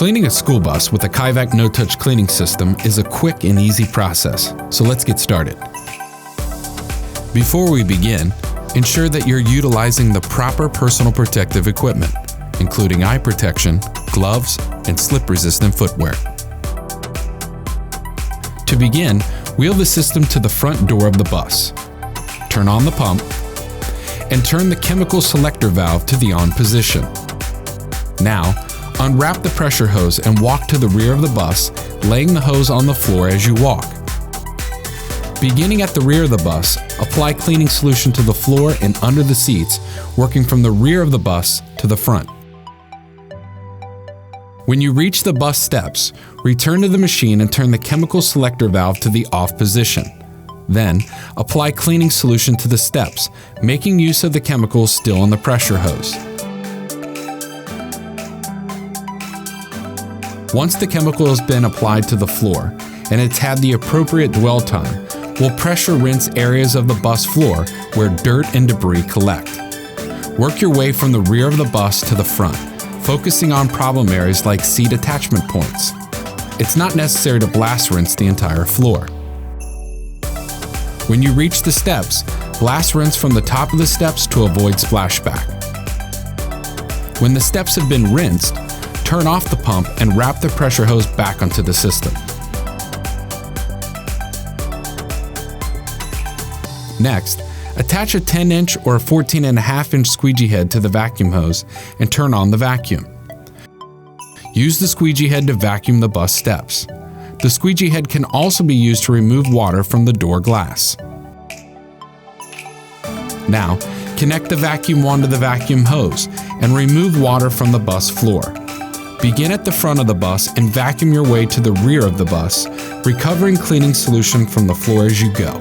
Cleaning a school bus with a Kaivac no-touch cleaning system is a quick and easy process, so let's get started. Before we begin, ensure that you're utilizing the proper personal protective equipment, including eye protection, gloves, and slip-resistant footwear. To begin, wheel the system to the front door of the bus. Turn on the pump, and turn the chemical selector valve to the on position. Now, unwrap the pressure hose and walk to the rear of the bus, laying the hose on the floor as you walk. Beginning at the rear of the bus, apply cleaning solution to the floor and under the seats, working from the rear of the bus to the front. When you reach the bus steps, return to the machine and turn the chemical selector valve to the off position. Then, apply cleaning solution to the steps, making use of the chemicals still in the pressure hose. Once the chemical has been applied to the floor and it's had the appropriate dwell time, we'll pressure rinse areas of the bus floor where dirt and debris collect. Work your way from the rear of the bus to the front, focusing on problem areas like seat attachment points. It's not necessary to blast rinse the entire floor. When you reach the steps, blast rinse from the top of the steps to avoid splashback. When the steps have been rinsed, turn off the pump and wrap the pressure hose back onto the system. Next, attach a 10-inch or a 14.5-inch squeegee head to the vacuum hose and turn on the vacuum. Use the squeegee head to vacuum the bus steps. The squeegee head can also be used to remove water from the door glass. Now, connect the vacuum wand to the vacuum hose and remove water from the bus floor. Begin at the front of the bus and vacuum your way to the rear of the bus, recovering cleaning solution from the floor as you go.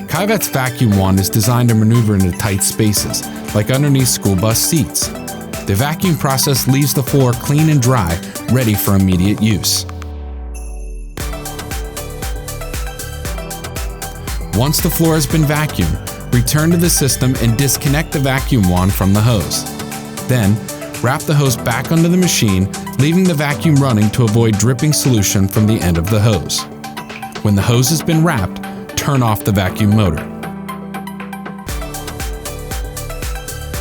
Kaivac's vacuum wand is designed to maneuver into tight spaces, like underneath school bus seats. The vacuum process leaves the floor clean and dry, ready for immediate use. Once the floor has been vacuumed, return to the system and disconnect the vacuum wand from the hose. Then, wrap the hose back onto the machine, leaving the vacuum running to avoid dripping solution from the end of the hose. When the hose has been wrapped, turn off the vacuum motor.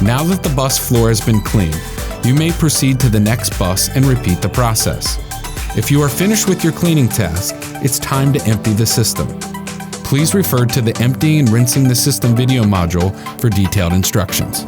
Now that the bus floor has been cleaned, you may proceed to the next bus and repeat the process. If you are finished with your cleaning task, it's time to empty the system. Please refer to the emptying and rinsing the system video module for detailed instructions.